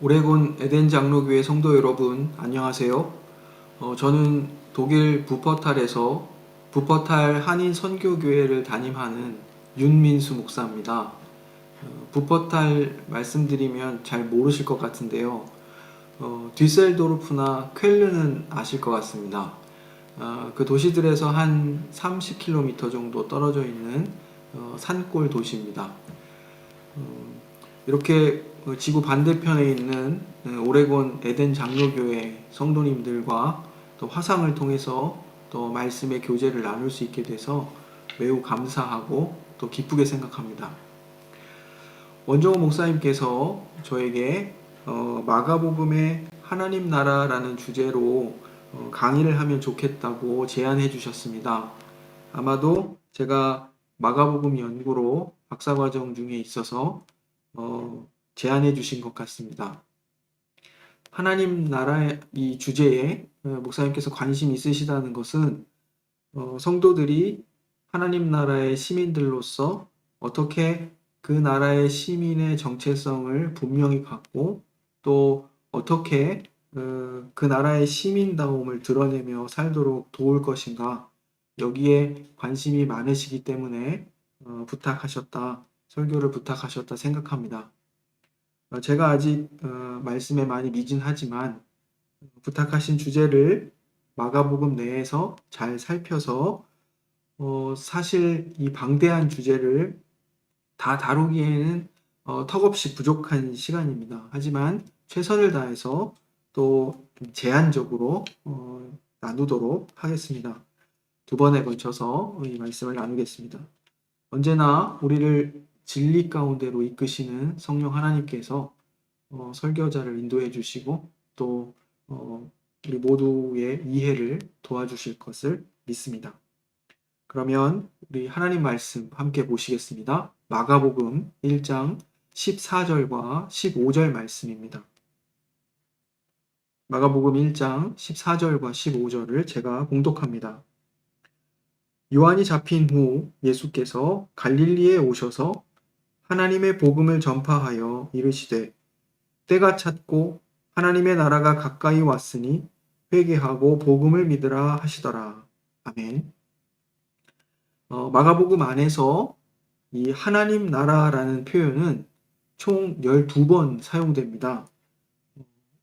오레곤 에덴 장로교회 성도 여러분, 안녕하세요. 저는 독일 부퍼탈에서 부퍼탈 한인 선교교회를 담임하는 윤민수 목사입니다. 부퍼탈 말씀드리면 잘 모르실 것 같은데요. 뒤셀도르프나 쾰른은 아실 것 같습니다. 그 도시들에서 한 30km 정도 떨어져 있는 산골 도시입니다. 이렇게 지구 반대편에 있는 오레곤 에덴 장로교회 성도님들과 또 화상을 통해서 또 말씀의 교제를 나눌 수 있게 돼서 매우 감사하고 또 기쁘게 생각합니다. 원정호 목사님께서 저에게 마가복음의 하나님 나라라는 주제로 강의를 하면 좋겠다고 제안해 주셨습니다. 아마도 제가 마가복음 연구로 박사과정 중에 있어서 제안해 주신 것 같습니다. 하나님 나라의 이 주제에 목사님께서 관심 있으시다는 것은 성도들이 하나님 나라의 시민들로서 어떻게 그 나라의 시민의 정체성을 분명히 갖고 또 어떻게 그 나라의 시민다움을 드러내며 살도록 도울 것인가, 여기에 관심이 많으시기 때문에 설교를 부탁하셨다 생각합니다. 제가 아직 말씀에 많이 미진하지만 부탁하신 주제를 마가복음 내에서 잘 살펴서 사실 이 방대한 주제를 다 다루기에는 턱없이 부족한 시간입니다. 하지만 최선을 다해서 또 제한적으로 나누도록 하겠습니다. 두 번에 걸쳐서 이 말씀을 나누겠습니다. 언제나 우리를 진리 가운데로 이끄시는 성령 하나님께서 설교자를 인도해 주시고 또 우리 모두의 이해를 도와주실 것을 믿습니다. 그러면 우리 하나님 말씀 함께 보시겠습니다. 마가복음 1장 14절과 15절 말씀입니다. 마가복음 1장 14절과 15절을 제가 봉독합니다. 요한이 잡힌 후 예수께서 갈릴리에 오셔서 하나님의 복음을 전파하여 이르시되 때가 찼고 하나님의 나라가 가까이 왔으니 회개하고 복음을 믿으라 하시더라. 아멘. 마가복음 안에서 이 하나님 나라라는 표현은 총 12번 사용됩니다.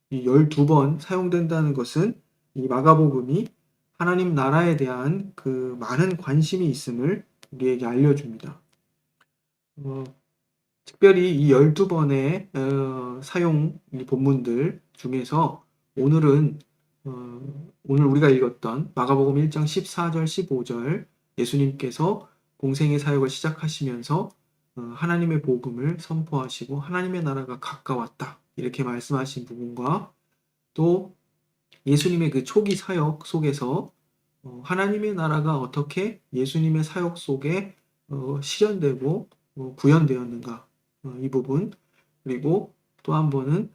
이 12번 사용된다는 것은 이 마가복음이 하나님 나라에 대한 그 많은 관심이 있음을 우리에게 알려줍니다. 특별히 이 12번의 사용 본문들 중에서 오늘 우리가 읽었던 마가복음 1장 14절 15절 예수님께서 공생의 사역을 시작하시면서 하나님의 복음을 선포하시고 하나님의 나라가 가까웠다 이렇게 말씀하신 부분과 또 예수님의 그 초기 사역 속에서 하나님의 나라가 어떻게 예수님의 사역 속에 실현되고 구현되었는가, 이 부분, 그리고 또 한 번은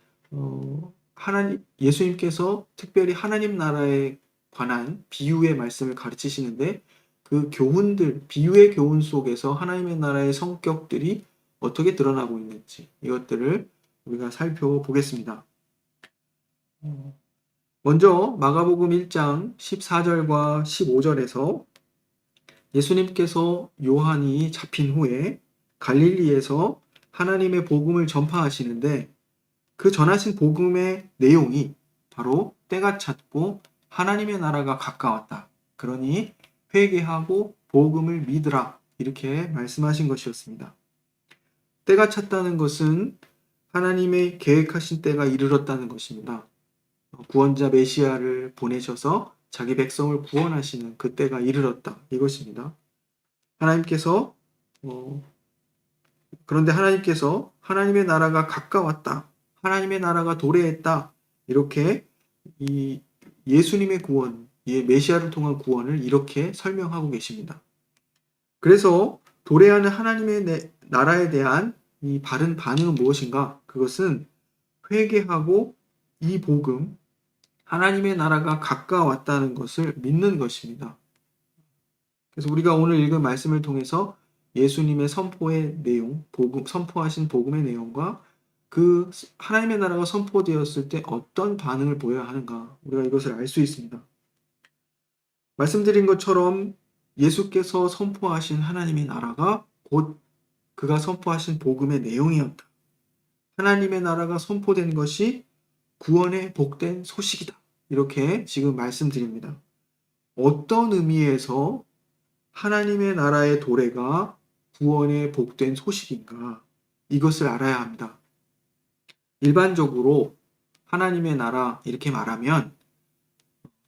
예수님께서 특별히 하나님 나라에 관한 비유의 말씀을 가르치시는데 그 교훈들, 비유의 교훈 속에서 하나님의 나라의 성격들이 어떻게 드러나고 있는지 이것들을 우리가 살펴보겠습니다. 먼저 마가복음 1장 14절과 15절에서 예수님께서 요한이 잡힌 후에 갈릴리에서 하나님의 복음을 전파하시는데 그 전하신 복음의 내용이 바로 때가 찼고 하나님의 나라가 가까웠다. 그러니 회개하고 복음을 믿으라. 이렇게 말씀하신 것이었습니다. 때가 찼다는 것은 하나님의 계획하신 때가 이르렀다는 것입니다. 구원자 메시아를 보내셔서 자기 백성을 구원하시는 그 때가 이르렀다. 이것입니다. 그런데 하나님께서 하나님의 나라가 가까웠다. 하나님의 나라가 도래했다. 이렇게 이 예수님의 구원, 메시아를 통한 구원을 이렇게 설명하고 계십니다. 그래서 도래하는 하나님의 나라에 대한 이 바른 반응은 무엇인가? 그것은 회개하고 이 복음, 하나님의 나라가 가까웠다는 것을 믿는 것입니다. 그래서 우리가 오늘 읽은 말씀을 통해서 예수님의 선포의 내용, 선포하신 복음의 내용과 그 하나님의 나라가 선포되었을 때 어떤 반응을 보여야 하는가? 우리가 이것을 알 수 있습니다. 말씀드린 것처럼 예수께서 선포하신 하나님의 나라가 곧 그가 선포하신 복음의 내용이었다. 하나님의 나라가 선포된 것이 구원의 복된 소식이다. 이렇게 지금 말씀드립니다. 어떤 의미에서 하나님의 나라의 도래가 구원의 복된 소식인가? 이것을 알아야 합니다. 일반적으로 하나님의 나라 이렇게 말하면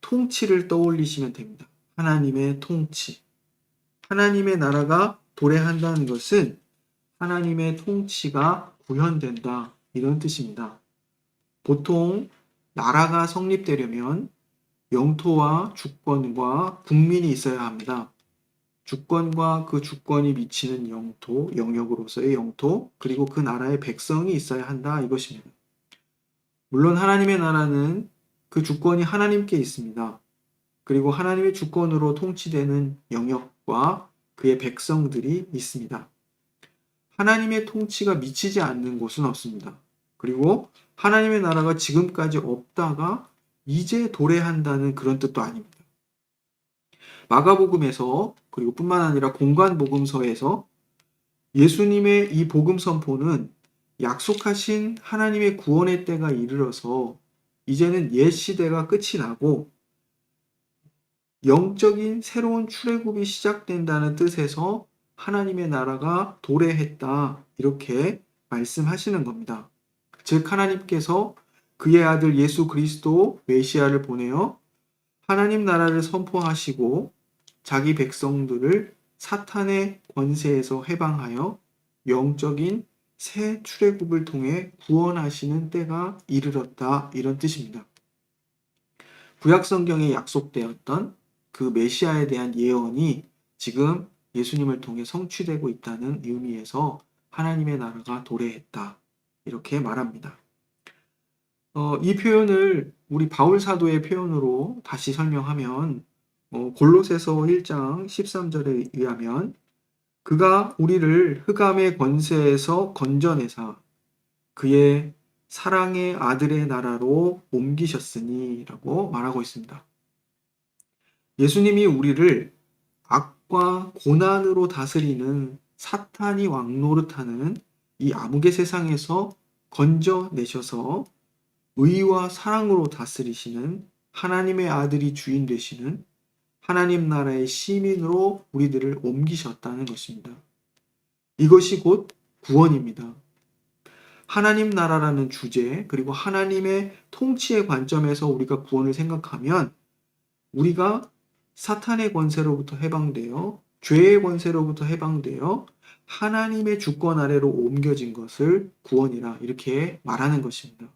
통치를 떠올리시면 됩니다. 하나님의 통치. 하나님의 나라가 도래한다는 것은 하나님의 통치가 구현된다. 이런 뜻입니다. 보통 나라가 성립되려면 영토와 주권과 국민이 있어야 합니다. 주권과 그 주권이 미치는 영토, 영역으로서의 영토, 그리고 그 나라의 백성이 있어야 한다. 이것입니다. 물론 하나님의 나라는 그 주권이 하나님께 있습니다. 그리고 하나님의 주권으로 통치되는 영역과 그의 백성들이 있습니다. 하나님의 통치가 미치지 않는 곳은 없습니다. 그리고 하나님의 나라가 지금까지 없다가 이제 도래한다는 그런 뜻도 아닙니다. 마가복음에서 그리고 뿐만 아니라 공관복음서에서 예수님의 이 복음 선포는 약속하신 하나님의 구원의 때가 이르러서 이제는 옛 시대가 끝이 나고 영적인 새로운 출애굽이 시작된다는 뜻에서 하나님의 나라가 도래했다. 이렇게 말씀하시는 겁니다. 즉 하나님께서 그의 아들 예수 그리스도 메시아를 보내어 하나님 나라를 선포하시고 자기 백성들을 사탄의 권세에서 해방하여 영적인 새 출애굽을 통해 구원하시는 때가 이르렀다. 이런 뜻입니다. 구약 성경에 약속되었던 그 메시아에 대한 예언이 지금 예수님을 통해 성취되고 있다는 의미에서 하나님의 나라가 도래했다. 이렇게 말합니다. 이 표현을 우리 바울 사도의 표현으로 다시 설명하면 골로새서 1장 13절에 의하면 그가 우리를 흑암의 권세에서 건져내사 그의 사랑의 아들의 나라로 옮기셨으니 라고 말하고 있습니다. 예수님이 우리를 악과 고난으로 다스리는 사탄이 왕노릇하는 이 암흑의 세상에서 건져내셔서 의와 사랑으로 다스리시는 하나님의 아들이 주인 되시는 하나님 나라의 시민으로 우리들을 옮기셨다는 것입니다. 이것이 곧 구원입니다. 하나님 나라라는 주제 그리고 하나님의 통치의 관점에서 우리가 구원을 생각하면 우리가 사탄의 권세로부터 해방되어 죄의 권세로부터 해방되어 하나님의 주권 아래로 옮겨진 것을 구원이라 이렇게 말하는 것입니다.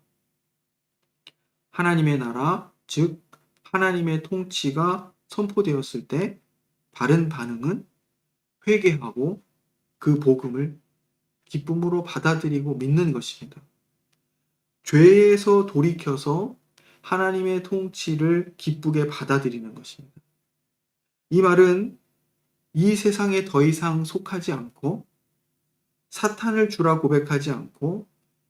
하나님의 나라, 즉 하나님의 통치가 선포되었을 때 바른 반응은 회개하고 그 복음을 기쁨으로 받아들이고 믿는 것입니다. 죄에서 돌이켜서 하나님의 통치를 기쁘게 받아들이는 것입니다. 이 말은 이 세상에 더 이상 속하지 않고 사탄을 주라 고백하지 않고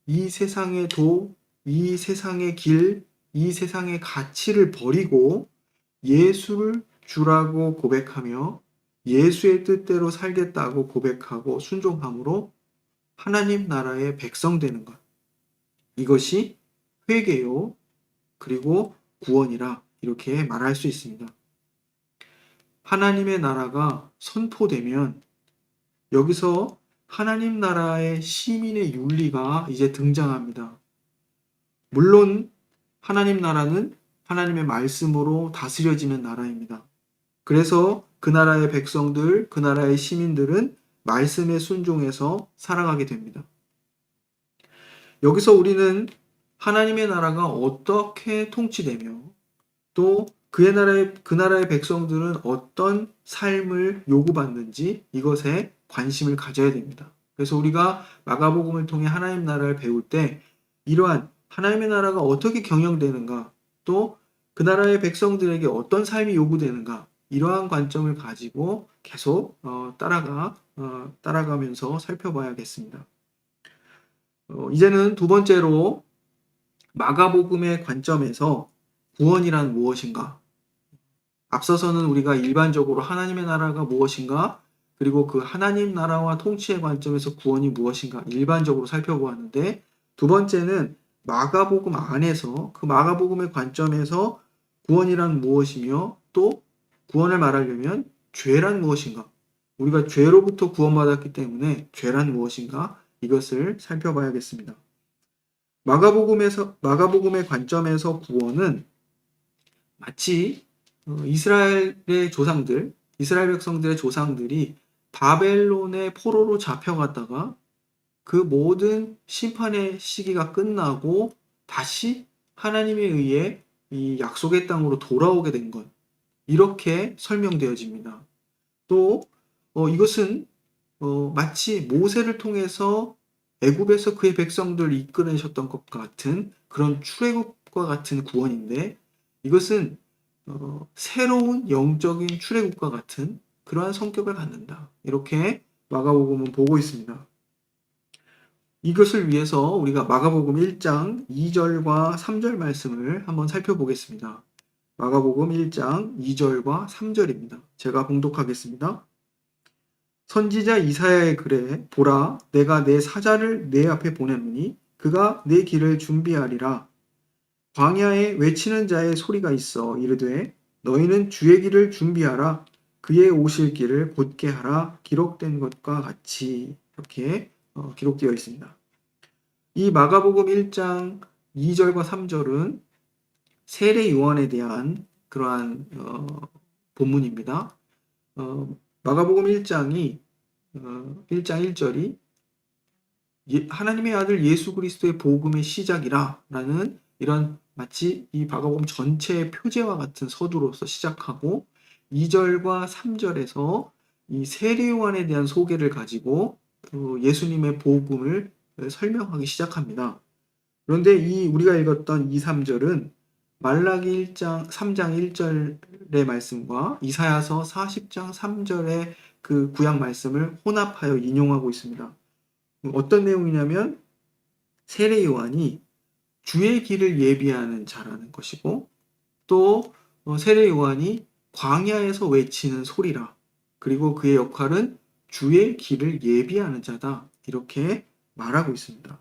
이 세상의 도, 이 세상의 길, 이 세상의 가치를 버리고 예수를 주라고 고백하며 예수의 뜻대로 살겠다고 고백하고 순종함으로 하나님 나라의 백성 되는 것. 이것이 회개요. 그리고 구원이라 이렇게 말할 수 있습니다. 하나님의 나라가 선포되면 여기서 하나님 나라의 시민의 윤리가 이제 등장합니다. 물론 하나님 나라는 하나님의 말씀으로 다스려지는 나라입니다. 그래서 그 나라의 백성들, 그 나라의 시민들은 말씀에 순종해서 살아가게 됩니다. 여기서 우리는 하나님의 나라가 어떻게 통치되며 또 그 나라의 백성들은 어떤 삶을 요구받는지 이것에 관심을 가져야 됩니다. 그래서 우리가 마가복음을 통해 하나님 나라를 배울 때 이러한 하나님의 나라가 어떻게 경영되는가 또 그 나라의 백성들에게 어떤 삶이 요구되는가 이러한 관점을 가지고 계속 따라가면서 살펴봐야겠습니다. 이제는 두 번째로 마가복음의 관점에서 구원이란 무엇인가? 앞서서는 우리가 일반적으로 하나님의 나라가 무엇인가? 그리고 그 하나님 나라와 통치의 관점에서 구원이 무엇인가? 일반적으로 살펴보았는데, 두 번째는 마가복음 안에서 그 마가복음의 관점에서 구원이란 무엇이며 또 구원을 말하려면 죄란 무엇인가? 우리가 죄로부터 구원받았기 때문에 죄란 무엇인가? 이것을 살펴봐야겠습니다. 마가복음의 관점에서 구원은 마치 이스라엘의 조상들, 이스라엘 백성들의 조상들이 바벨론의 포로로 잡혀갔다가 그 모든 심판의 시기가 끝나고 다시 하나님에 의해 이 약속의 땅으로 돌아오게 된 것. 이렇게 설명되어집니다. 또 이것은 마치 모세를 통해서 애굽에서 그의 백성들을 이끌어내셨던 것 같은 그런 출애굽과 같은 구원인데, 이것은 새로운 영적인 출애굽과 같은 그러한 성격을 갖는다. 이렇게 마가복음은 보고 있습니다. 이것을 위해서 우리가 마가복음 1장 2절과 3절 말씀을 한번 살펴보겠습니다. 마가복음 1장 2절과 3절입니다. 제가 봉독하겠습니다. 선지자 이사야의 글에 보라, 내가 내 사자를 내 앞에 보내노니 그가 내 길을 준비하리라. 광야에 외치는 자의 소리가 있어 이르되 너희는 주의 길을 준비하라. 그의 오실 길을 곧게 하라. 기록된 것과 같이. 이렇게 기록되어 있습니다. 이 마가복음 1장 2절과 3절은 세례 요한에 대한 그러한 본문입니다. 마가복음 1장 1절이 하나님의 아들 예수 그리스도의 복음의 시작이라 라는 이런 마치 이 마가복음 전체의 표제와 같은 서두로서 시작하고, 2절과 3절에서 이 세례 요한에 대한 소개를 가지고 예수님의 복음을 설명하기 시작합니다. 그런데 우리가 읽었던 2, 3절은 말라기 3장 1절의 말씀과 이사야서 40장 3절의 그 구약 말씀을 혼합하여 인용하고 있습니다. 어떤 내용이냐면 세례 요한이 주의 길을 예비하는 자라는 것이고, 또 세례 요한이 광야에서 외치는 소리라. 그리고 그의 역할은 주의 길을 예비하는 자다. 이렇게 말하고 있습니다.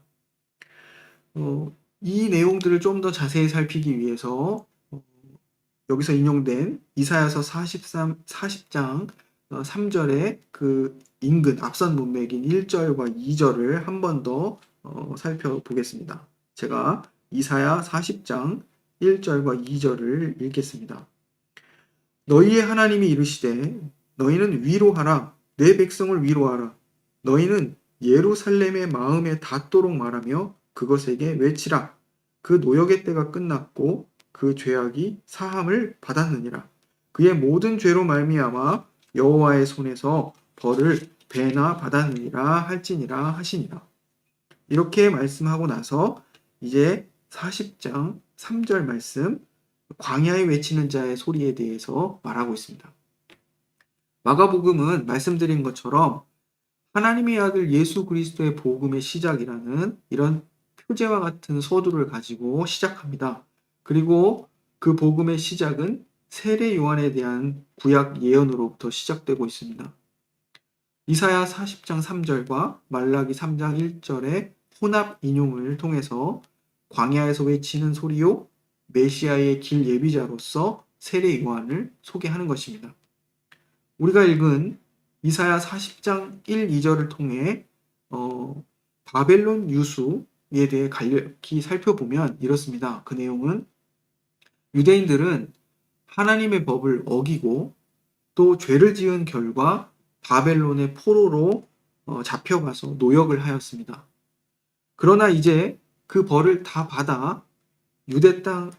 이 내용들을 좀 더 자세히 살피기 위해서 여기서 인용된 이사야서 40장 3절의 그 인근 앞선 문맥인 1절과 2절을 한 번 더 살펴보겠습니다. 제가 이사야 40장 1절과 2절을 읽겠습니다. 너희의 하나님이 이르시되 너희는 위로하라. 내 백성을 위로하라. 너희는 예루살렘의 마음에 닿도록 말하며 그것에게 외치라. 그 노역의 때가 끝났고 그 죄악이 사함을 받았느니라. 그의 모든 죄로 말미암아 여호와의 손에서 벌을 배나 받았느니라 할지니라 하시니라. 이렇게 말씀하고 나서 이제 40장 3절 말씀, 광야에 외치는 자의 소리에 대해서 말하고 있습니다. 마가복음은 말씀드린 것처럼 하나님의 아들 예수 그리스도의 복음의 시작이라는 이런 표제와 같은 서두를 가지고 시작합니다. 그리고 그 복음의 시작은 세례 요한에 대한 구약 예언으로부터 시작되고 있습니다. 이사야 40장 3절과 말라기 3장 1절의 혼합 인용을 통해서 광야에서 외치는 소리요 메시아의 길 예비자로서 세례 요한을 소개하는 것입니다. 우리가 읽은 이사야 40장 1, 2절을 통해 바벨론 유수에 대해 간략히 살펴보면 이렇습니다. 그 내용은 유대인들은 하나님의 법을 어기고 또 죄를 지은 결과 바벨론의 포로로 잡혀가서 노역을 하였습니다. 그러나 이제 그 벌을 다 받아 유대 땅,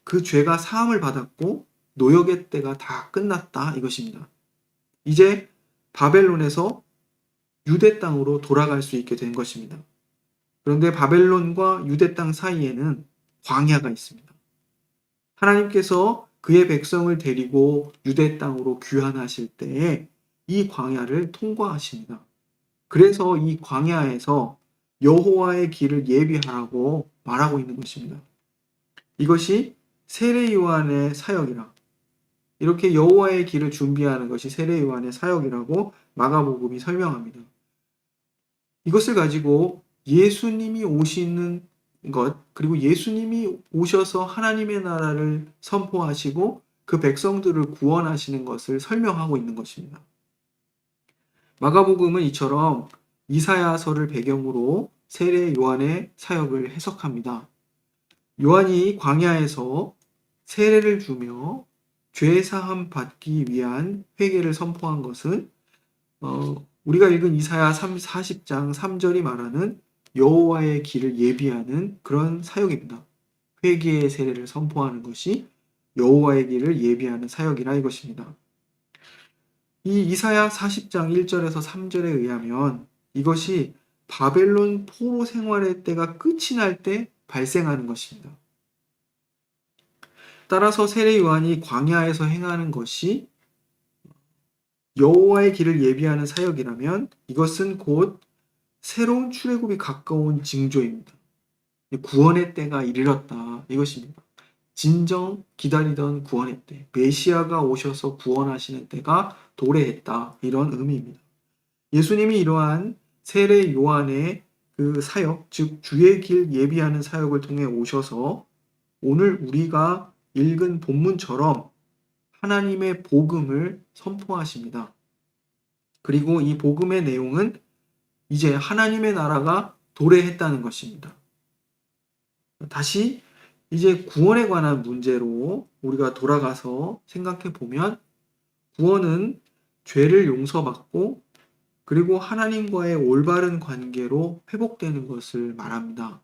그 죄가 사함을 받았고 노역의 때가 다 끝났다 이것입니다. 이제 바벨론에서 유대 땅으로 돌아갈 수 있게 된 것입니다. 그런데 바벨론과 유대 땅 사이에는 광야가 있습니다. 하나님께서 그의 백성을 데리고 유대 땅으로 귀환하실 때에 이 광야를 통과하십니다. 그래서 이 광야에서 여호와의 길을 예비하라고 말하고 있는 것입니다. 이것이 세례 요한의 사역이라, 이렇게 여호와의 길을 준비하는 것이 세례 요한의 사역이라고 마가복음이 설명합니다. 이것을 가지고 예수님이 오시는 것, 그리고 예수님이 오셔서 하나님의 나라를 선포하시고 그 백성들을 구원하시는 것을 설명하고 있는 것입니다. 마가복음은 이처럼 이사야서를 배경으로 세례 요한의 사역을 해석합니다. 요한이 광야에서 세례를 주며 죄사함 받기 위한 회개를 선포한 것은 우리가 읽은 이사야 40장 3절이 말하는 여호와의 길을 예비하는 그런 사역입니다. 회개의 세례를 선포하는 것이 여호와의 길을 예비하는 사역이라 이것입니다. 이 이사야 40장 1절에서 3절에 의하면 이것이 바벨론 포로 생활의 때가 끝이 날 때 발생하는 것입니다. 따라서 세례 요한이 광야에서 행하는 것이 여호와의 길을 예비하는 사역이라면 이것은 곧 새로운 출애굽이 가까운 징조입니다. 구원의 때가 이르렀다 이것입니다. 진정 기다리던 구원의 때, 메시아가 오셔서 구원하시는 때가 도래했다 이런 의미입니다. 예수님이 이러한 세례 요한의 그 사역, 즉 주의 길 예비하는 사역을 통해 오셔서 오늘 우리가 읽은 본문처럼 하나님의 복음을 선포하십니다. 그리고 이 복음의 내용은 이제 하나님의 나라가 도래했다는 것입니다. 다시 이제 구원에 관한 문제로 우리가 돌아가서 생각해 보면 구원은 죄를 용서받고 그리고 하나님과의 올바른 관계로 회복되는 것을 말합니다.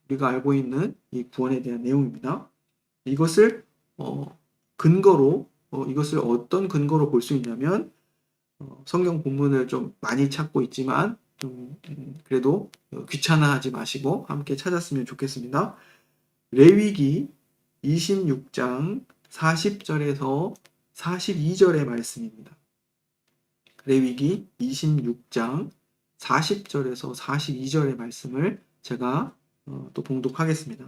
우리가 알고 있는 이 구원에 대한 내용입니다. 이것을 근거로 이것을 어떤 근거로 볼 수 있냐면 성경 본문을 좀 많이 찾고 있지만 좀 그래도 귀찮아하지 마시고 함께 찾았으면 좋겠습니다. 레위기 26장 40절에서 42절의 말씀입니다. 레위기 26장 40절에서 42절의 말씀을 제가 또 봉독하겠습니다.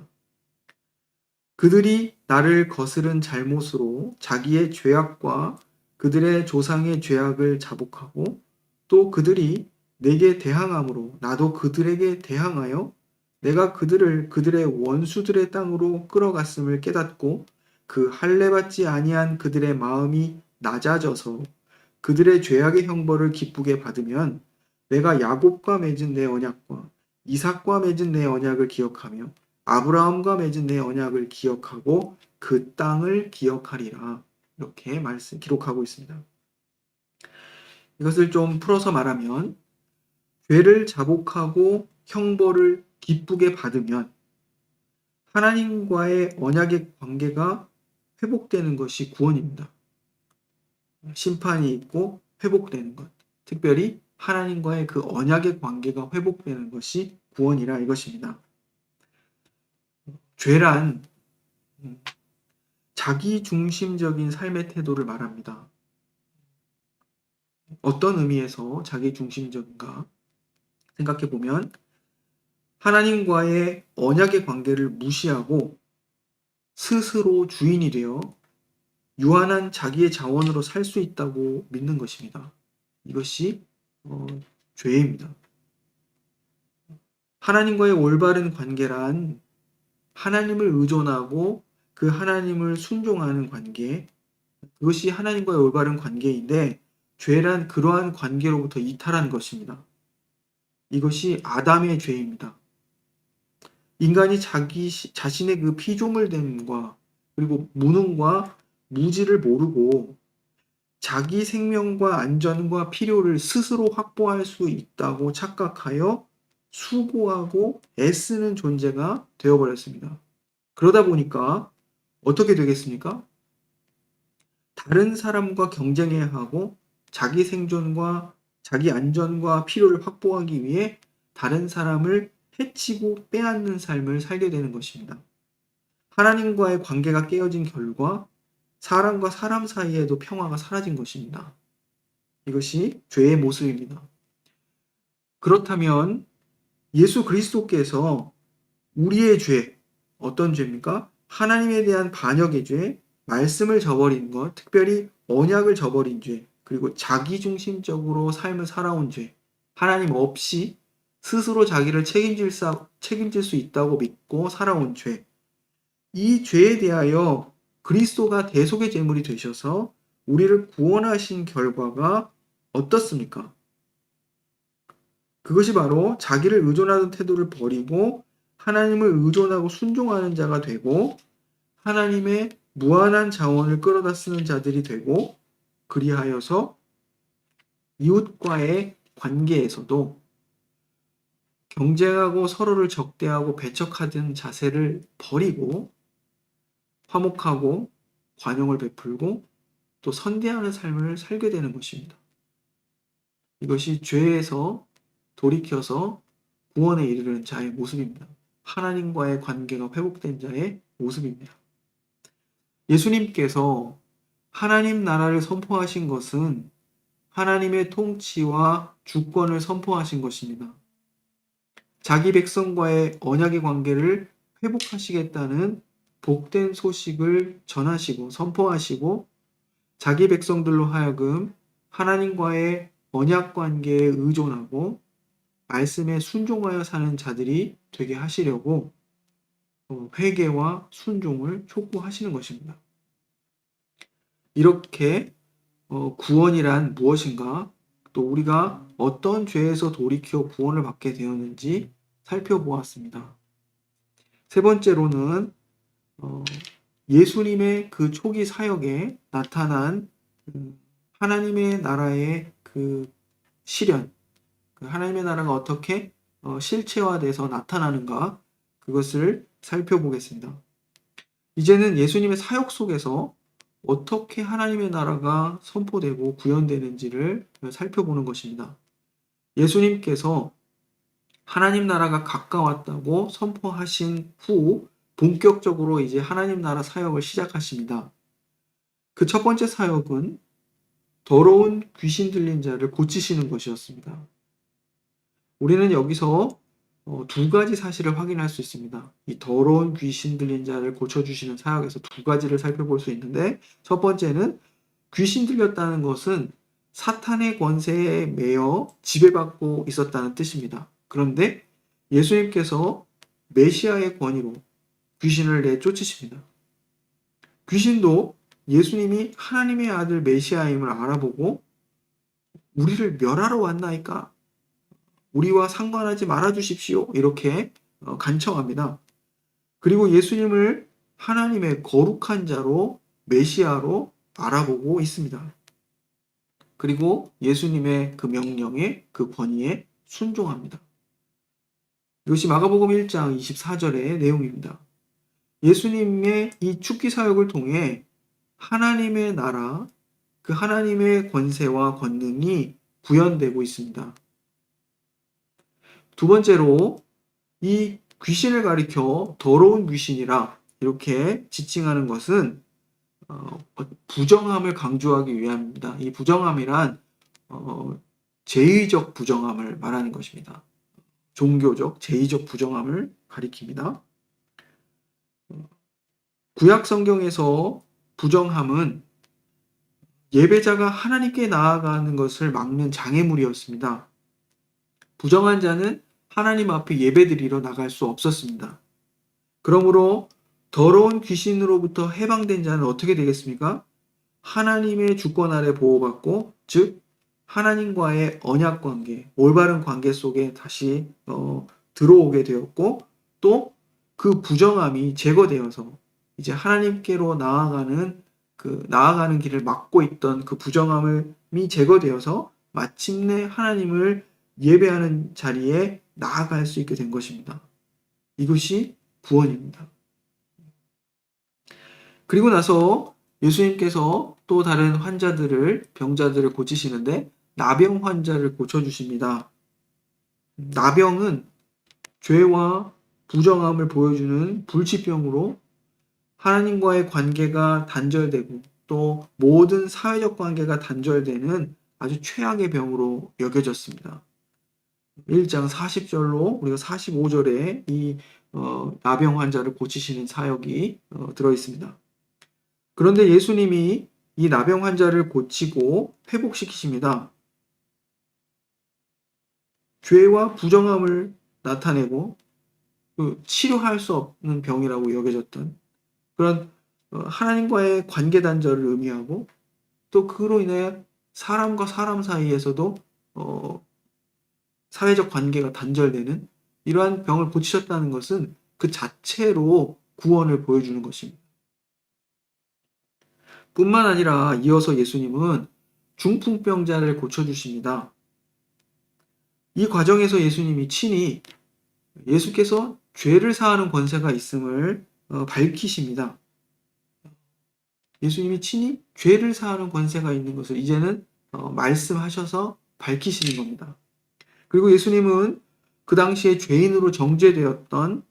그들이 나를 거스른 잘못으로 자기의 죄악과 그들의 조상의 죄악을 자복하고 또 그들이 내게 대항함으로 나도 그들에게 대항하여 내가 그들을 그들의 원수들의 땅으로 끌어갔음을 깨닫고 그 할례받지 아니한 그들의 마음이 낮아져서 그들의 죄악의 형벌을 기쁘게 받으면 내가 야곱과 맺은 내 언약과 이삭과 맺은 내 언약을 기억하며 아브라함과 맺은 내 언약을 기억하고 그 땅을 기억하리라. 이렇게 기록하고 있습니다. 이것을 좀 풀어서 말하면 죄를 자복하고 형벌을 기쁘게 받으면 하나님과의 언약의 관계가 회복되는 것이 구원입니다. 심판이 있고 회복되는 것, 특별히 하나님과의 그 언약의 관계가 회복되는 것이 구원이라 이것입니다. 죄란 자기중심적인 삶의 태도를 말합니다. 어떤 의미에서 자기중심적인가 생각해 보면 하나님과의 언약의 관계를 무시하고 스스로 주인이 되어 유한한 자기의 자원으로 살 수 있다고 믿는 것입니다. 이것이 죄입니다. 하나님과의 올바른 관계란 하나님을 의존하고 그 하나님을 순종하는 관계, 그것이 하나님과의 올바른 관계인데 죄란 그러한 관계로부터 이탈한 것입니다. 이것이 아담의 죄입니다. 인간이 자신의 그 피조물됨과 그리고 무능과 무지를 모르고 자기 생명과 안전과 필요를 스스로 확보할 수 있다고 착각하여 수고하고 애쓰는 존재가 되어버렸습니다. 그러다 보니까 어떻게 되겠습니까? 다른 사람과 경쟁해야 하고 자기 생존과 자기 안전과 필요를 확보하기 위해 다른 사람을 해치고 빼앗는 삶을 살게 되는 것입니다. 하나님과의 관계가 깨어진 결과 사람과 사람 사이에도 평화가 사라진 것입니다. 이것이 죄의 모습입니다. 그렇다면 예수 그리스도께서 우리의 죄, 어떤 죄입니까? 하나님에 대한 반역의 죄, 말씀을 저버린 것, 특별히 언약을 저버린 죄, 그리고 자기중심적으로 삶을 살아온 죄, 하나님 없이 스스로 자기를 책임질 수 있다고 믿고 살아온 죄, 이 죄에 대하여 그리스도가 대속의 제물이 되셔서 우리를 구원하신 결과가 어떻습니까? 그것이 바로 자기를 의존하던 태도를 버리고 하나님을 의존하고 순종하는 자가 되고 하나님의 무한한 자원을 끌어다 쓰는 자들이 되고 그리하여서 이웃과의 관계에서도 경쟁하고 서로를 적대하고 배척하던 자세를 버리고 화목하고 관용을 베풀고 또 선대하는 삶을 살게 되는 것입니다. 이것이 죄에서 돌이켜서 구원에 이르는 자의 모습입니다. 하나님과의 관계가 회복된 자의 모습입니다. 예수님께서 하나님 나라를 선포하신 것은 하나님의 통치와 주권을 선포하신 것입니다. 자기 백성과의 언약의 관계를 회복하시겠다는 복된 소식을 전하시고 선포하시고 자기 백성들로 하여금 하나님과의 언약 관계에 의존하고 말씀에 순종하여 사는 자들이 되게 하시려고 회개와 순종을 촉구하시는 것입니다. 이렇게 구원이란 무엇인가, 또 우리가 어떤 죄에서 돌이켜 구원을 받게 되었는지 살펴보았습니다. 세 번째로는 예수님의 그 초기 사역에 나타난 하나님의 나라의 그 실현, 하나님의 나라가 어떻게 실체화돼서 나타나는가, 그것을 살펴보겠습니다. 이제는 예수님의 사역 속에서 어떻게 하나님의 나라가 선포되고 구현되는지를 살펴보는 것입니다. 예수님께서 하나님 나라가 가까웠다고 선포하신 후 본격적으로 이제 하나님 나라 사역을 시작하십니다. 그 첫 번째 사역은 더러운 귀신 들린 자를 고치시는 것이었습니다. 우리는 여기서 두 가지 사실을 확인할 수 있습니다. 이 더러운 귀신 들린 자를 고쳐주시는 사역에서 두 가지를 살펴볼 수 있는데, 첫 번째는 귀신 들렸다는 것은 사탄의 권세에 매여 지배받고 있었다는 뜻입니다. 그런데 예수님께서 메시아의 권위로 귀신을 내쫓으십니다. 귀신도 예수님이 하나님의 아들 메시아임을 알아보고 우리를 멸하러 왔나이까? 우리와 상관하지 말아주십시오. 이렇게 간청합니다. 그리고 예수님을 하나님의 거룩한 자로 메시아로 알아보고 있습니다. 그리고 예수님의 그 명령에, 그 권위에 순종합니다. 이것이 마가복음 1장 24절의 내용입니다. 예수님의 이 축기 사역을 통해 하나님의 나라, 그 하나님의 권세와 권능이 구현되고 있습니다. 두 번째로 이 귀신을 가리켜 더러운 귀신이라 이렇게 지칭하는 것은 부정함을 강조하기 위함입니다. 이 부정함이란 제의적 부정함을 말하는 것입니다. 종교적, 제의적 부정함을 가리킵니다. 구약 성경에서 부정함은 예배자가 하나님께 나아가는 것을 막는 장애물이었습니다. 부정한 자는 하나님 앞에 예배드리러 나갈 수 없었습니다. 그러므로 더러운 귀신으로부터 해방된 자는 어떻게 되겠습니까? 하나님의 주권 아래 보호받고, 즉 하나님과의 언약 관계, 올바른 관계 속에 다시 들어오게 되었고, 또 그 부정함이 제거되어서 이제 하나님께로 나아가는 길을 막고 있던 그 부정함이 제거되어서 마침내 하나님을 예배하는 자리에 나아갈 수 있게 된 것입니다. 이것이 구원입니다. 그리고 나서 예수님께서 또 다른 병자들을 고치시는데 나병 환자를 고쳐주십니다. 나병은 죄와 부정함을 보여주는 불치병으로 하나님과의 관계가 단절되고 또 모든 사회적 관계가 단절되는 아주 최악의 병으로 여겨졌습니다. 1장 40절로 우리가 45절에 이 나병 환자를 고치시는 사역이 들어 있습니다. 그런데 예수님이 이 나병 환자를 고치고 회복시키십니다. 죄와 부정함을 나타내고 치료할 수 없는 병이라고 여겨졌던 그런 하나님과의 관계 단절을 의미하고, 또 그로 인해 사람과 사람 사이에서도 사회적 관계가 단절되는 이러한 병을 고치셨다는 것은 그 자체로 구원을 보여주는 것입니다. 뿐만 아니라 이어서 예수님은 중풍병자를 고쳐주십니다. 이 과정에서 예수님이 친히 예수께서 죄를 사하는 권세가 있음을 밝히십니다. 예수님이 친히 죄를 사하는 권세가 있는 것을 이제는 말씀하셔서 밝히시는 겁니다. 그리고 예수님은 그 당시에 죄인으로 정죄되었던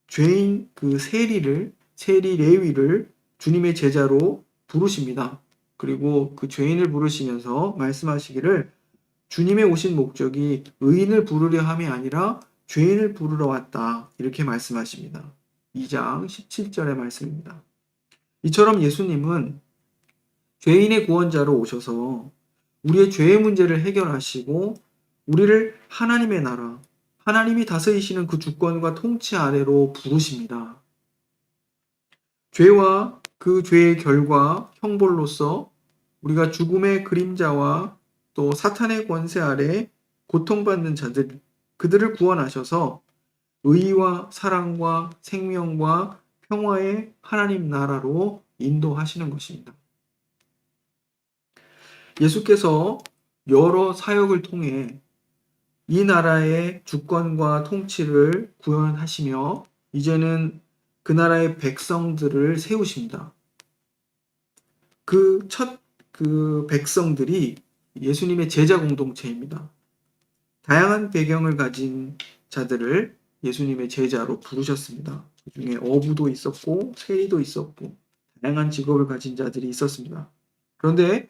죄인 그 세리 레위를 주님의 제자로 부르십니다. 그리고 그 죄인을 부르시면서 말씀하시기를 주님의 오신 목적이 의인을 부르려 함이 아니라 죄인을 부르러 왔다, 이렇게 말씀하십니다. 2장 17절의 말씀입니다. 이처럼 예수님은 죄인의 구원자로 오셔서 우리의 죄의 문제를 해결하시고 우리를 하나님의 나라, 하나님이 다스리시는 그 주권과 통치 아래로 부르십니다. 죄와 그 죄의 결과, 형벌로서 우리가 죽음의 그림자와 또 사탄의 권세 아래 고통받는 자들, 그들을 구원하셔서 의와 사랑과 생명과 평화의 하나님 나라로 인도하시는 것입니다. 예수께서 여러 사역을 통해 이 나라의 주권과 통치를 구현하시며 이제는 그 나라의 백성들을 세우십니다. 그 백성들이 예수님의 제자 공동체입니다. 다양한 배경을 가진 자들을 예수님의 제자로 부르셨습니다. 그 중에 어부도 있었고 세리도 있었고 다양한 직업을 가진 자들이 있었습니다. 그런데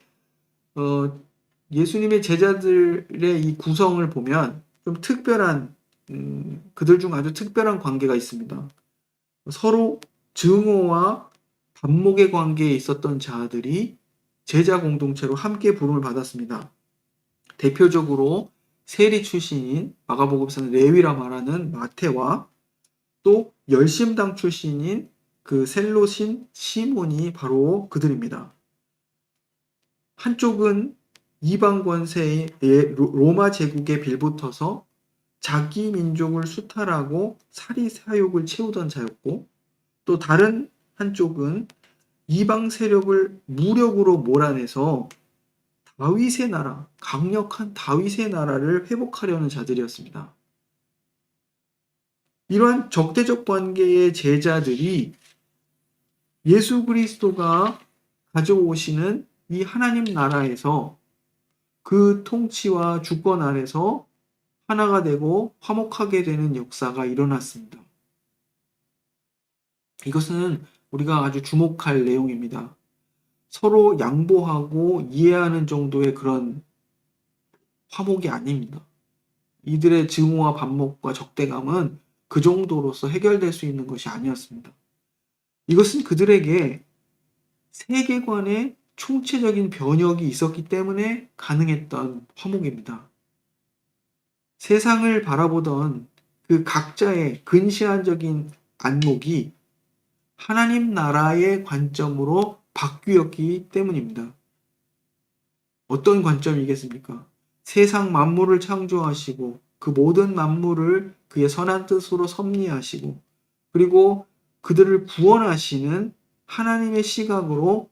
예수님의 제자들의 이 구성을 보면 좀 특별한 그들 중 아주 특별한 관계가 있습니다. 서로 증오와 반목의 관계에 있었던 자들이 제자 공동체로 함께 부름을 받았습니다. 대표적으로 세리 출신인 마가복음서는 레위라 말하는 마태와 또 열심당 출신인 그 셀롯인 시몬이 바로 그들입니다. 한쪽은 이방 권세의 로마 제국에 빌붙어서 자기 민족을 수탈하고 사리사욕을 채우던 자였고, 또 다른 한쪽은 이방 세력을 무력으로 몰아내서 다윗의 나라, 강력한 다윗의 나라를 회복하려는 자들이었습니다. 이러한 적대적 관계의 제자들이 예수 그리스도가 가져오시는 이 하나님 나라에서 그 통치와 주권 아래서 하나가 되고 화목하게 되는 역사가 일어났습니다. 이것은 우리가 아주 주목할 내용입니다. 서로 양보하고 이해하는 정도의 그런 화목이 아닙니다. 이들의 증오와 반목과 적대감은 그 정도로서 해결될 수 있는 것이 아니었습니다. 이것은 그들에게 세계관의 총체적인 변혁이 있었기 때문에 가능했던 화목입니다. 세상을 바라보던 그 각자의 근시안적인 안목이 하나님 나라의 관점으로 바뀌었기 때문입니다. 어떤 관점이겠습니까? 세상 만물을 창조하시고 그 모든 만물을 그의 선한 뜻으로 섭리하시고 그리고 그들을 구원하시는 하나님의 시각으로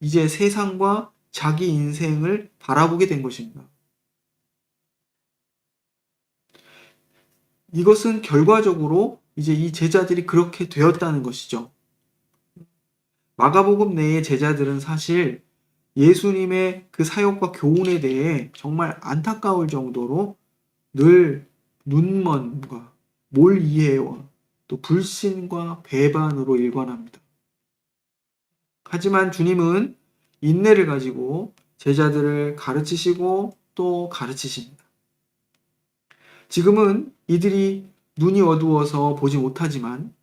이제 세상과 자기 인생을 바라보게 된 것입니다. 이것은 결과적으로 이제 이 제자들이 그렇게 되었다는 것이죠. 마가복음 내의 제자들은 사실 예수님의 그 사역과 교훈에 대해 정말 안타까울 정도로 늘 눈먼과 몰이해와 또 불신과 배반으로 일관합니다. 하지만 주님은 인내를 가지고 제자들을 가르치시고 또 가르치십니다. 지금은 이들이 눈이 어두워서 보지 못하지만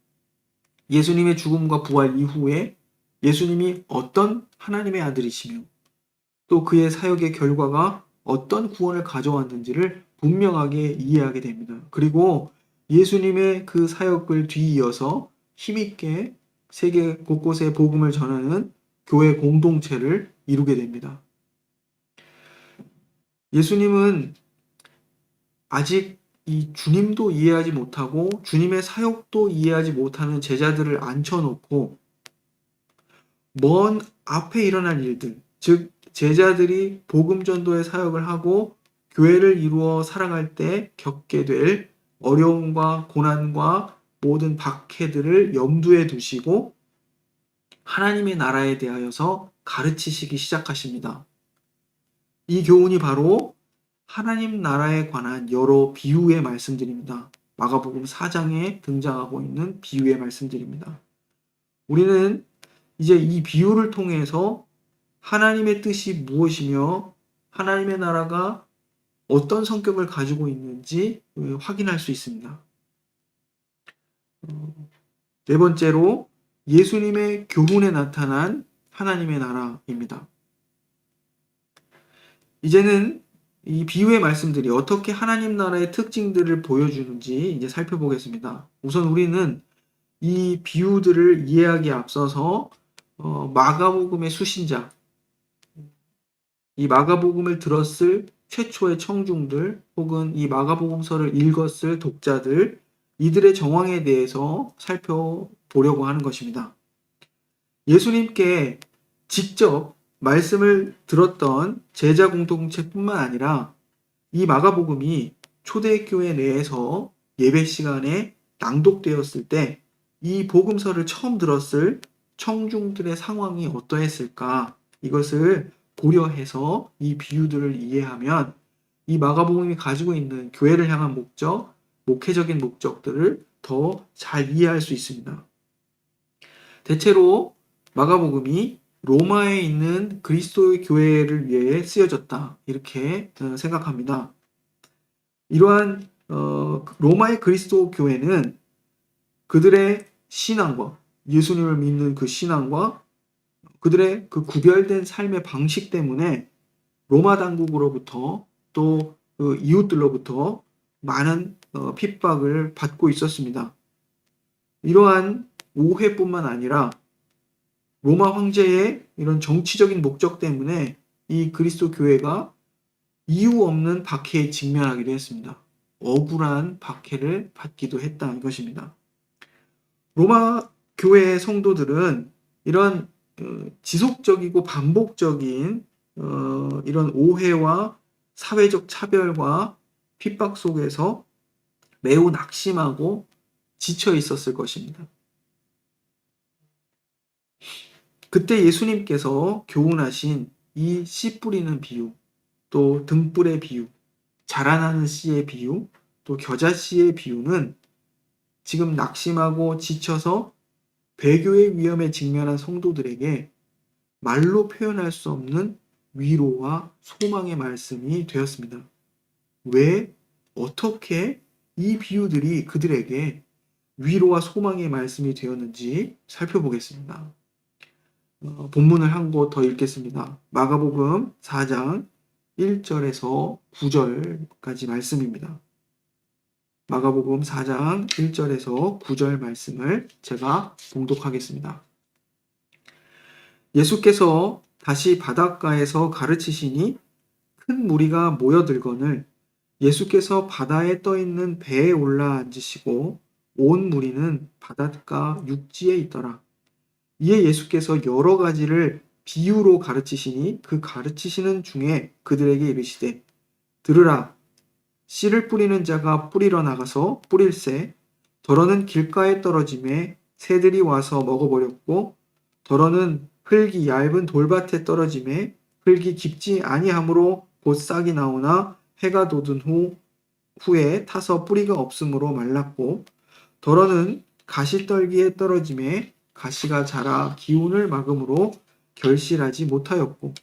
예수님의 죽음과 부활 이후에 예수님이 어떤 하나님의 아들이시며 또 그의 사역의 결과가 어떤 구원을 가져왔는지를 분명하게 이해하게 됩니다. 그리고 예수님의 그 사역을 뒤이어서 힘있게 세계 곳곳에 복음을 전하는 교회 공동체를 이루게 됩니다. 예수님은 아직 이 주님도 이해하지 못하고 주님의 사역도 이해하지 못하는 제자들을 앉혀놓고 먼 앞에 일어날 일들, 즉 제자들이 복음 전도의 사역을 하고 교회를 이루어 살아갈 때 겪게 될 어려움과 고난과 모든 박해들을 염두에 두시고 하나님의 나라에 대하여서 가르치시기 시작하십니다. 이 교훈이 바로 하나님 나라에 관한 여러 비유의 말씀들입니다. 마가복음 4장에 등장하고 있는 비유의 말씀들입니다. 우리는 이제 이 비유를 통해서 하나님의 뜻이 무엇이며 하나님의 나라가 어떤 성격을 가지고 있는지 확인할 수 있습니다. 네 번째로 예수님의 교훈에 나타난 하나님의 나라입니다. 이제는 이 비유의 말씀들이 어떻게 하나님 나라의 특징들을 보여주는지 이제 살펴보겠습니다. 우선 우리는 이 비유들을 이해하기에 앞서서 마가복음의 수신자, 이 마가복음을 들었을 최초의 청중들 혹은 이 마가복음서를 읽었을 독자들, 이들의 정황에 대해서 살펴보려고 하는 것입니다. 예수님께 직접 말씀을 들었던 제자 공동체뿐만 아니라 이 마가복음이 초대교회 내에서 예배 시간에 낭독되었을 때 이 복음서를 처음 들었을 청중들의 상황이 어떠했을까, 이것을 고려해서 이 비유들을 이해하면 이 마가복음이 가지고 있는 교회를 향한 목적, 목회적인 목적들을 더 잘 이해할 수 있습니다. 대체로 마가복음이 로마에 있는 그리스도의 교회를 위해 쓰여졌다, 이렇게 생각합니다. 이러한 로마의 그리스도 교회는 그들의 신앙과 예수님을 믿는 그 신앙과 그들의 그 구별된 삶의 방식 때문에 로마 당국으로부터 또 그 이웃들로부터 많은 핍박을 받고 있었습니다. 이러한 오해뿐만 아니라 로마 황제의 이런 정치적인 목적 때문에 이 그리스도 교회가 이유 없는 박해에 직면하기도 했습니다. 억울한 박해를 받기도 했다는 것입니다. 로마 교회의 성도들은 이런 지속적이고 반복적인 이런 오해와 사회적 차별과 핍박 속에서 매우 낙심하고 지쳐 있었을 것입니다. 그때 예수님께서 교훈하신 이 씨 뿌리는 비유, 또 등불의 비유, 자라나는 씨의 비유, 또 겨자씨의 비유는 지금 낙심하고 지쳐서 배교의 위험에 직면한 성도들에게 말로 표현할 수 없는 위로와 소망의 말씀이 되었습니다. 왜, 어떻게 이 비유들이 그들에게 위로와 소망의 말씀이 되었는지 살펴보겠습니다. 본문을 한 곳 더 읽겠습니다. 마가복음 4장 1절에서 9절까지 말씀입니다. 마가복음 4장 1절에서 9절 말씀을 제가 봉독하겠습니다. 예수께서 다시 바닷가에서 가르치시니 큰 무리가 모여들거늘 예수께서 바다에 떠있는 배에 올라 앉으시고 온 무리는 바닷가 육지에 있더라. 이에 예수께서 여러 가지를 비유로 가르치시니 그 가르치시는 중에 그들에게 이르시되 들으라. 씨를 뿌리는 자가 뿌리러 나가서 뿌릴새 더러는 길가에 떨어짐에 새들이 와서 먹어버렸고 더러는 흙이 얇은 돌밭에 떨어짐에 흙이 깊지 아니하므로 곧 싹이 나오나 해가 돋은 후에 타서 뿌리가 없으므로 말랐고 더러는 가시떨기에 떨어짐에 가시가 자라 기운을 막음으로 결실하지 못하였고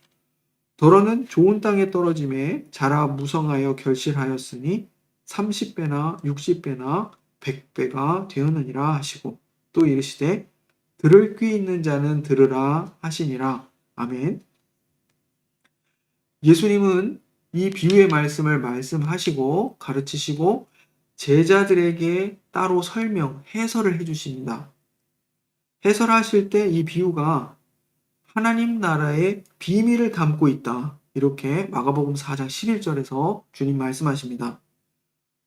더러는 좋은 땅에 떨어짐에 자라 무성하여 결실하였으니 30배나 60배나 100배가 되었느니라 하시고 또 이르시되 들을 귀 있는 자는 들으라 하시니라. 아멘. 예수님은 이 비유의 말씀을 말씀하시고 가르치시고 제자들에게 따로 설명, 해설을 해주십니다. 해설하실 때 이 비유가 하나님 나라의 비밀을 담고 있다. 이렇게 마가복음 4장 11절에서 주님 말씀하십니다.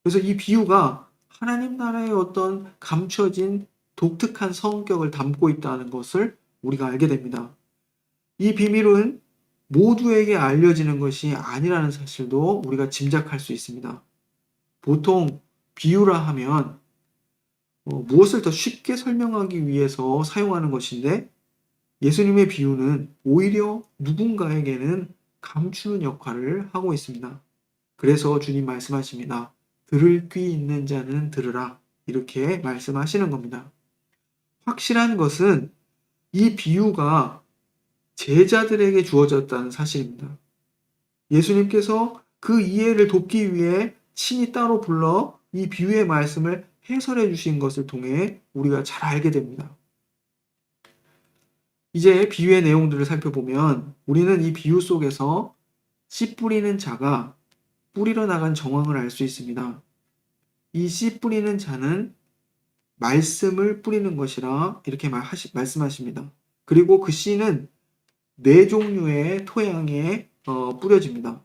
그래서 이 비유가 하나님 나라의 어떤 감춰진 독특한 성격을 담고 있다는 것을 우리가 알게 됩니다. 이 비밀은 모두에게 알려지는 것이 아니라는 사실도 우리가 짐작할 수 있습니다. 보통 비유라 하면 무엇을 더 쉽게 설명하기 위해서 사용하는 것인데 예수님의 비유는 오히려 누군가에게는 감추는 역할을 하고 있습니다. 그래서 주님 말씀하십니다. 들을 귀 있는 자는 들으라. 이렇게 말씀하시는 겁니다. 확실한 것은 이 비유가 제자들에게 주어졌다는 사실입니다. 예수님께서 그 이해를 돕기 위해 친히 따로 불러 이 비유의 말씀을 해설해 주신 것을 통해 우리가 잘 알게 됩니다. 이제 비유의 내용들을 살펴보면 우리는 이 비유 속에서 씨 뿌리는 자가 뿌리러 나간 정황을 알 수 있습니다. 이 씨 뿌리는 자는 말씀을 뿌리는 것이라 이렇게 말씀하십니다. 그리고 그 씨는 네 종류의 토양에 뿌려집니다.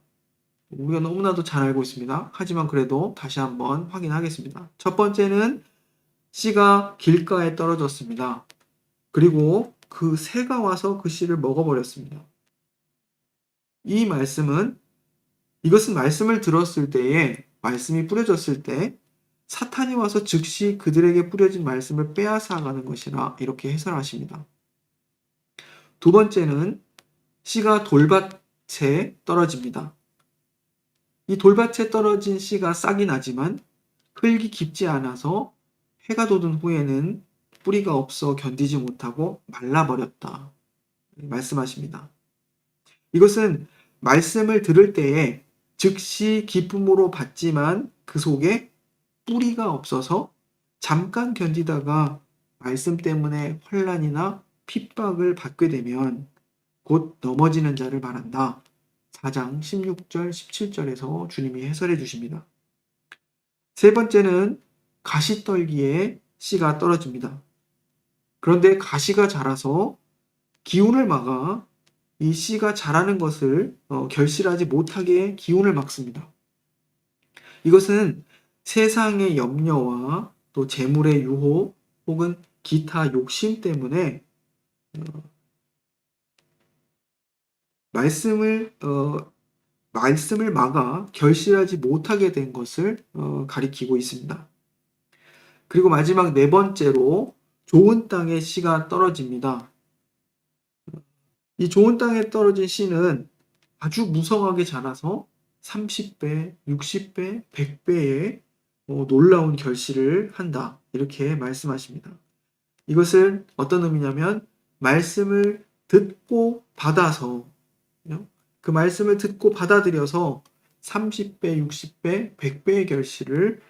우리가 너무나도 잘 알고 있습니다. 하지만 그래도 다시 한번 확인하겠습니다. 첫 번째는 씨가 길가에 떨어졌습니다. 그리고 그 새가 와서 그 씨를 먹어버렸습니다. 이것은 말씀을 들었을 때에 말씀이 뿌려졌을 때 사탄이 와서 즉시 그들에게 뿌려진 말씀을 빼앗아가는 것이라 이렇게 해설하십니다. 두 번째는 씨가 돌밭에 떨어집니다. 이 돌밭에 떨어진 씨가 싹이 나지만 흙이 깊지 않아서 해가 돋은 후에는 뿌리가 없어 견디지 못하고 말라버렸다. 말씀하십니다. 이것은 말씀을 들을 때에 즉시 기쁨으로 받지만 그 속에 뿌리가 없어서 잠깐 견디다가 말씀 때문에 환난이나 핍박을 받게 되면 곧 넘어지는 자를 말한다. 4장 16절 17절에서 주님이 해설해 주십니다. 세 번째는 가시떨기에 씨가 떨어집니다. 그런데 가시가 자라서 기운을 막아 이 씨가 자라는 것을 결실하지 못하게 기운을 막습니다. 이것은 세상의 염려와 또 재물의 유혹 혹은 기타 욕심 때문에 말씀을 막아 결실하지 못하게 된 것을 가리키고 있습니다. 그리고 마지막 네 번째로 좋은 땅에 씨가 떨어집니다. 이 좋은 땅에 떨어진 씨는 아주 무성하게 자라서 30배, 60배, 100배의 놀라운 결실을 한다. 이렇게 말씀하십니다. 이것은 어떤 의미냐면 말씀을 듣고 받아서 그 말씀을 듣고 받아들여서 30배, 60배, 100배의 결실을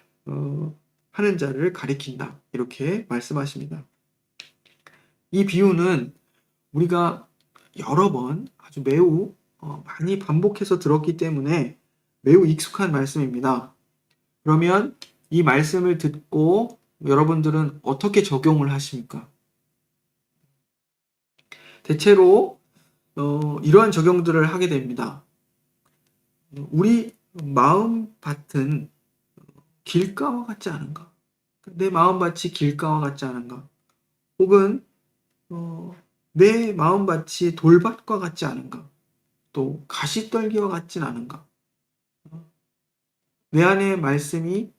하는 자를 가리킨다. 이렇게 말씀하십니다. 이 비유는 우리가 여러 번 아주 매우 많이 반복해서 들었기 때문에 매우 익숙한 말씀입니다. 그러면 이 말씀을 듣고 여러분들은 어떻게 적용을 하십니까? 대체로 이러한 적용들을 하게 됩니다. 우리 마음밭은 길가와 같지 않은가? 내 마음밭이 길가와 같지 않은가? 혹은 내 마음밭이 돌밭과 같지 않은가? 또 가시떨기와 같진 않은가? 내 안에 말씀이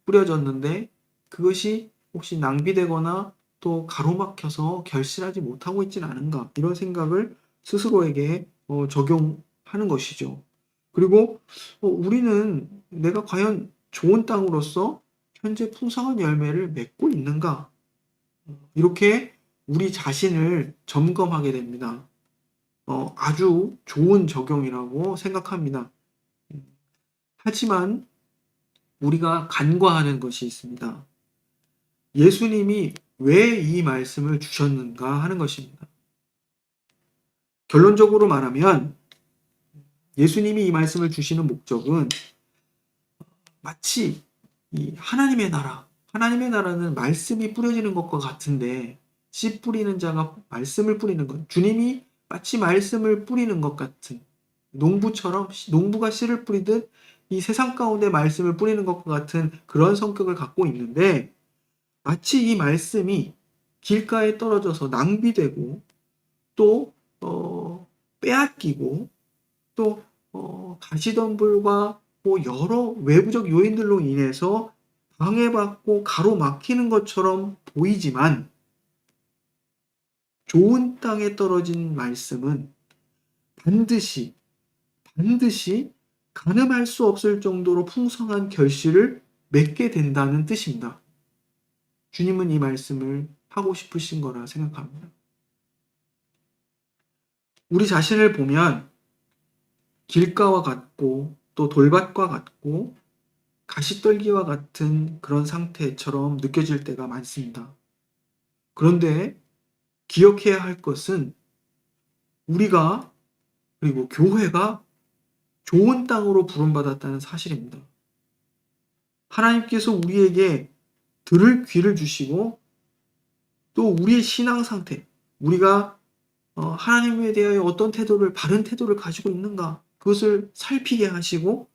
뿌려졌는데 그것이 혹시 낭비되거나 또 가로막혀서 결실하지 못하고 있지는 않은가? 이런 생각을 스스로에게 적용하는 것이죠. 그리고 우리는 내가 과연 좋은 땅으로서 현재 풍성한 열매를 맺고 있는가? 이렇게 우리 자신을 점검하게 됩니다. 아주 좋은 적용이라고 생각합니다. 하지만 우리가 간과하는 것이 있습니다. 예수님이 왜 이 말씀을 주셨는가 하는 것입니다. 결론적으로 말하면 예수님이 이 말씀을 주시는 목적은 마치 이 하나님의 나라는 말씀이 뿌려지는 것과 같은데 씨 뿌리는 자가 말씀을 뿌리는 것, 주님이 마치 말씀을 뿌리는 것 같은 농부처럼 농부가 씨를 뿌리듯 이 세상 가운데 말씀을 뿌리는 것과 같은 그런 성격을 갖고 있는데 마치 이 말씀이 길가에 떨어져서 낭비되고 또 빼앗기고 또 가시덤불과 뭐 여러 외부적 요인들로 인해서 방해받고 가로막히는 것처럼 보이지만 좋은 땅에 떨어진 말씀은 반드시 가늠할 수 없을 정도로 풍성한 결실을 맺게 된다는 뜻입니다. 주님은 이 말씀을 하고 싶으신 거라 생각합니다. 우리 자신을 보면 길가와 같고 또 돌밭과 같고 가시떨기와 같은 그런 상태처럼 느껴질 때가 많습니다. 그런데 기억해야 할 것은 우리가 그리고 교회가 좋은 땅으로 부름받았다는 사실입니다. 하나님께서 우리에게 들을 귀를 주시고 또 우리의 신앙 상태, 우리가 하나님에 대하여 어떤 바른 태도를 가지고 있는가 그것을 살피게 하시고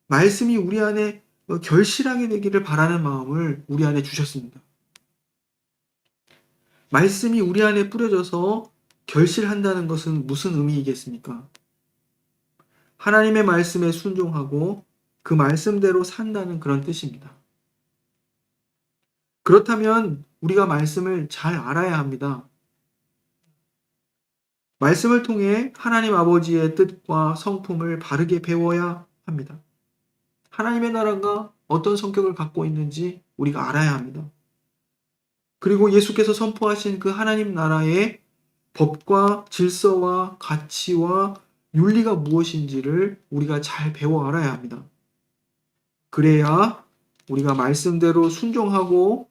말씀이 우리 안에 결실하게 되기를 바라는 마음을 우리 안에 주셨습니다. 말씀이 우리 안에 뿌려져서 결실한다는 것은 무슨 의미이겠습니까? 하나님의 말씀에 순종하고 그 말씀대로 산다는 그런 뜻입니다. 그렇다면 우리가 말씀을 잘 알아야 합니다. 말씀을 통해 하나님 아버지의 뜻과 성품을 바르게 배워야 합니다. 하나님의 나라가 어떤 성격을 갖고 있는지 우리가 알아야 합니다. 그리고 예수께서 선포하신 그 하나님 나라의 법과 질서와 가치와 윤리가 무엇인지를 우리가 잘 배워 알아야 합니다. 그래야 우리가 말씀대로 순종하고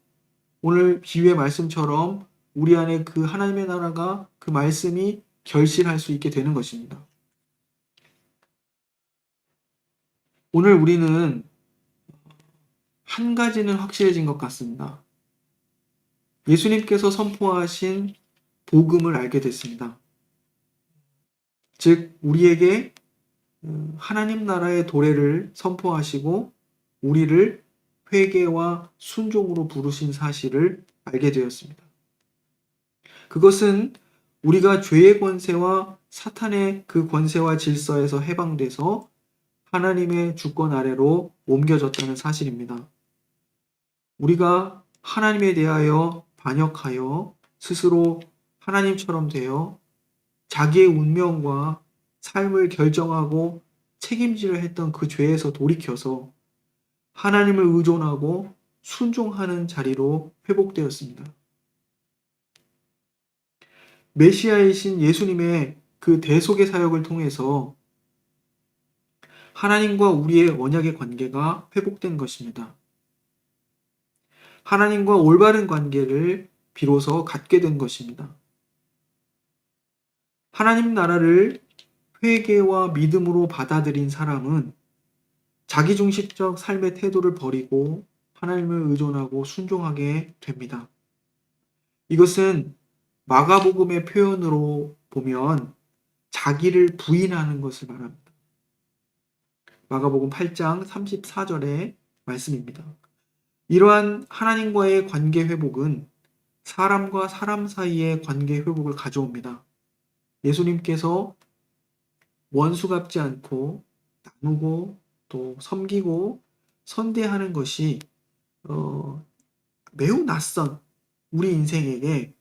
오늘 비유의 말씀처럼 우리 안에 그 하나님의 나라가 그 말씀이 결실할 수 있게 되는 것입니다. 오늘 우리는 한 가지는 확실해진 것 같습니다. 예수님께서 선포하신 복음을 알게 됐습니다. 즉 우리에게 하나님 나라의 도래를 선포하시고 우리를 회개와 순종으로 부르신 사실을 알게 되었습니다. 그것은 우리가 죄의 권세와 사탄의 그 권세와 질서에서 해방돼서 하나님의 주권 아래로 옮겨졌다는 사실입니다. 우리가 하나님에 대하여 반역하여 스스로 하나님처럼 되어 자기의 운명과 삶을 결정하고 책임지려 했던 그 죄에서 돌이켜서 하나님을 의존하고 순종하는 자리로 회복되었습니다. 메시아이신 예수님의 그 대속의 사역을 통해서 하나님과 우리의 언약의 관계가 회복된 것입니다. 하나님과 올바른 관계를 비로소 갖게 된 것입니다. 하나님 나라를 회개와 믿음으로 받아들인 사람은 자기중심적 삶의 태도를 버리고 하나님을 의존하고 순종하게 됩니다. 이것은 마가복음의 표현으로 보면 자기를 부인하는 것을 말합니다. 마가복음 8장 34절의 말씀입니다. 이러한 하나님과의 관계 회복은 사람과 사람 사이의 관계 회복을 가져옵니다. 예수님께서 원수 갚지 않고 나누고 또 섬기고 선대하는 것이 매우 낯선 우리 인생에게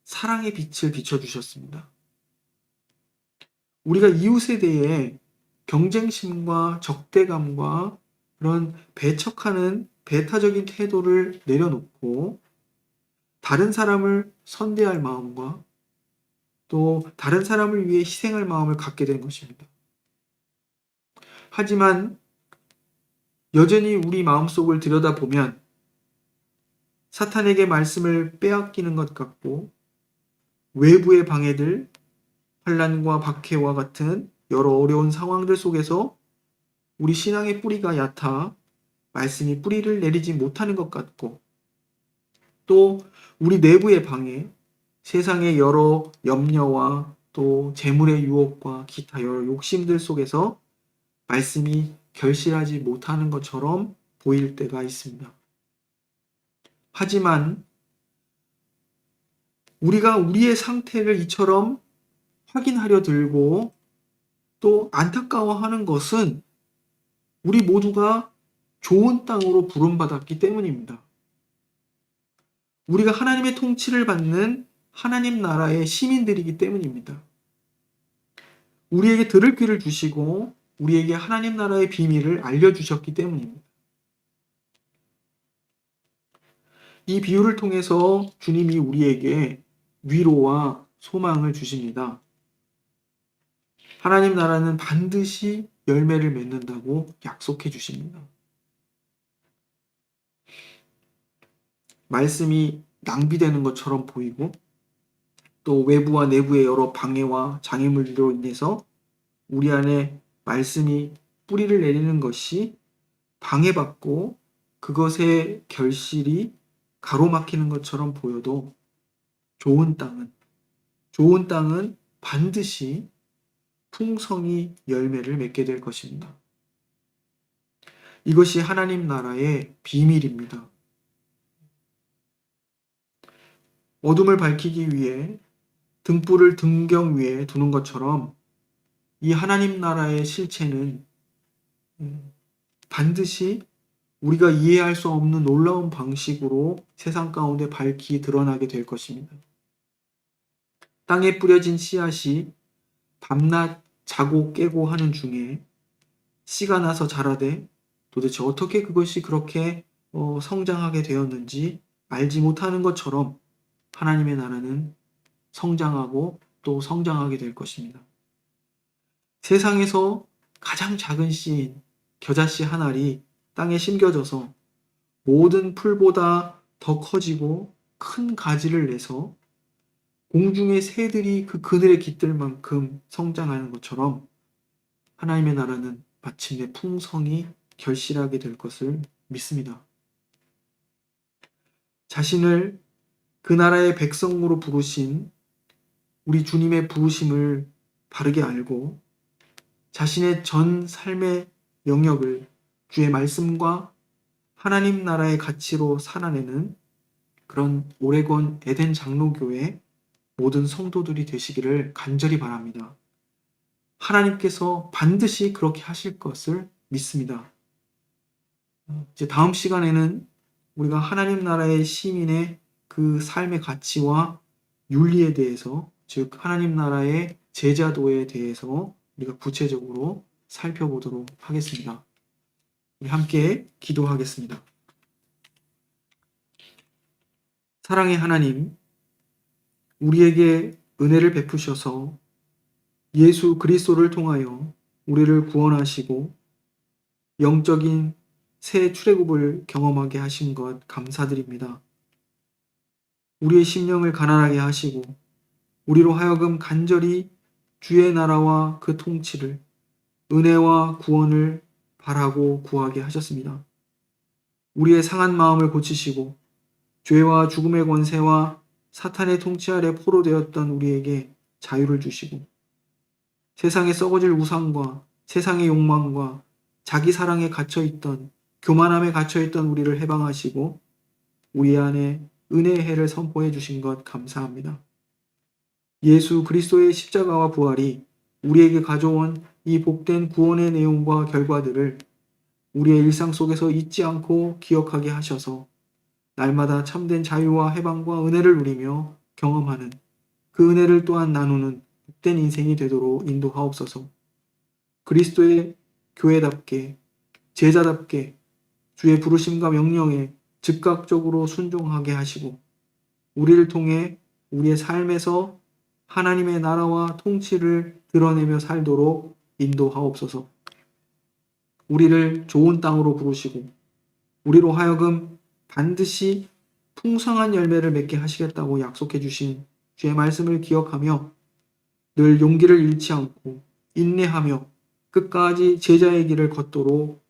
사랑의 빛을 비춰주셨습니다. 우리가 이웃에 대해 경쟁심과 적대감과 그런 배척하는 배타적인 태도를 내려놓고 다른 사람을 선대할 마음과 또 다른 사람을 위해 희생할 마음을 갖게 된 것입니다. 하지만 여전히 우리 마음속을 들여다보면 사탄에게 말씀을 빼앗기는 것 같고 외부의 방해들, 환난과 박해와 같은 여러 어려운 상황들 속에서 우리 신앙의 뿌리가 얕아 말씀이 뿌리를 내리지 못하는 것 같고 또 우리 내부의 방해, 세상의 여러 염려와 또 재물의 유혹과 기타 여러 욕심들 속에서 말씀이 결실하지 못하는 것처럼 보일 때가 있습니다. 하지만 우리가 우리의 상태를 이처럼 확인하려 들고 또 안타까워하는 것은 우리 모두가 좋은 땅으로 부름받았기 때문입니다. 우리가 하나님의 통치를 받는 하나님 나라의 시민들이기 때문입니다. 우리에게 들을 귀를 주시고 우리에게 하나님 나라의 비밀을 알려주셨기 때문입니다. 이 비유를 통해서 주님이 우리에게 위로와 소망을 주십니다. 하나님 나라는 반드시 열매를 맺는다고 약속해 주십니다. 말씀이 낭비되는 것처럼 보이고 또 외부와 내부의 여러 방해와 장애물들로 인해서 우리 안에 말씀이 뿌리를 내리는 것이 방해받고 그것의 결실이 가로막히는 것처럼 보여도 좋은 땅은 반드시 풍성히 열매를 맺게 될 것입니다. 이것이 하나님 나라의 비밀입니다. 어둠을 밝히기 위해 등불을 등경 위에 두는 것처럼 이 하나님 나라의 실체는 반드시 우리가 이해할 수 없는 놀라운 방식으로 세상 가운데 밝히 드러나게 될 것입니다. 땅에 뿌려진 씨앗이 밤낮 자고 깨고 하는 중에 씨가 나서 자라되 도대체 어떻게 그것이 그렇게 성장하게 되었는지 알지 못하는 것처럼 하나님의 나라는 성장하고 또 성장하게 될 것입니다. 세상에서 가장 작은 씨인 겨자씨 한 알이 땅에 심겨져서 모든 풀보다 더 커지고 큰 가지를 내서 공중의 새들이 그 그늘에 깃들 만큼 성장하는 것처럼 하나님의 나라는 마침내 풍성히 결실하게 될 것을 믿습니다. 자신을 그 나라의 백성으로 부르신 우리 주님의 부르심을 바르게 알고 자신의 전 삶의 영역을 주의 말씀과 하나님 나라의 가치로 살아내는 그런 오레곤 에덴 장로교회 모든 성도들이 되시기를 간절히 바랍니다. 하나님께서 반드시 그렇게 하실 것을 믿습니다. 이제 다음 시간에는 우리가 하나님 나라의 시민의 그 삶의 가치와 윤리에 대해서, 즉 하나님 나라의 제자도에 대해서 우리가 구체적으로 살펴보도록 하겠습니다. 우리 함께 기도하겠습니다. 사랑의 하나님, 우리에게 은혜를 베푸셔서 예수 그리스도를 통하여 우리를 구원하시고 영적인 새 출애굽을 경험하게 하신 것 감사드립니다. 우리의 심령을 가난하게 하시고 우리로 하여금 간절히 주의 나라와 그 통치를, 은혜와 구원을 바라고 구하게 하셨습니다. 우리의 상한 마음을 고치시고 죄와 죽음의 권세와 사탄의 통치 아래 포로되었던 우리에게 자유를 주시고 세상에 썩어질 우상과 세상의 욕망과 자기 사랑에 갇혀있던, 교만함에 갇혀있던 우리를 해방하시고 우리 안에 은혜의 해를 선포해 주신 것 감사합니다. 예수 그리스도의 십자가와 부활이 우리에게 가져온 이 복된 구원의 내용과 결과들을 우리의 일상 속에서 잊지 않고 기억하게 하셔서 날마다 참된 자유와 해방과 은혜를 누리며 경험하는 그 은혜를 또한 나누는 복된 인생이 되도록 인도하옵소서. 그리스도의 교회답게, 제자답게 주의 부르심과 명령에 즉각적으로 순종하게 하시고 우리를 통해 우리의 삶에서 하나님의 나라와 통치를 드러내며 살도록 인도하옵소서. 우리를 좋은 땅으로 부르시고 우리로 하여금 반드시 풍성한 열매를 맺게 하시겠다고 약속해 주신 주의 말씀을 기억하며 늘 용기를 잃지 않고 인내하며 끝까지 제자의 길을 걷도록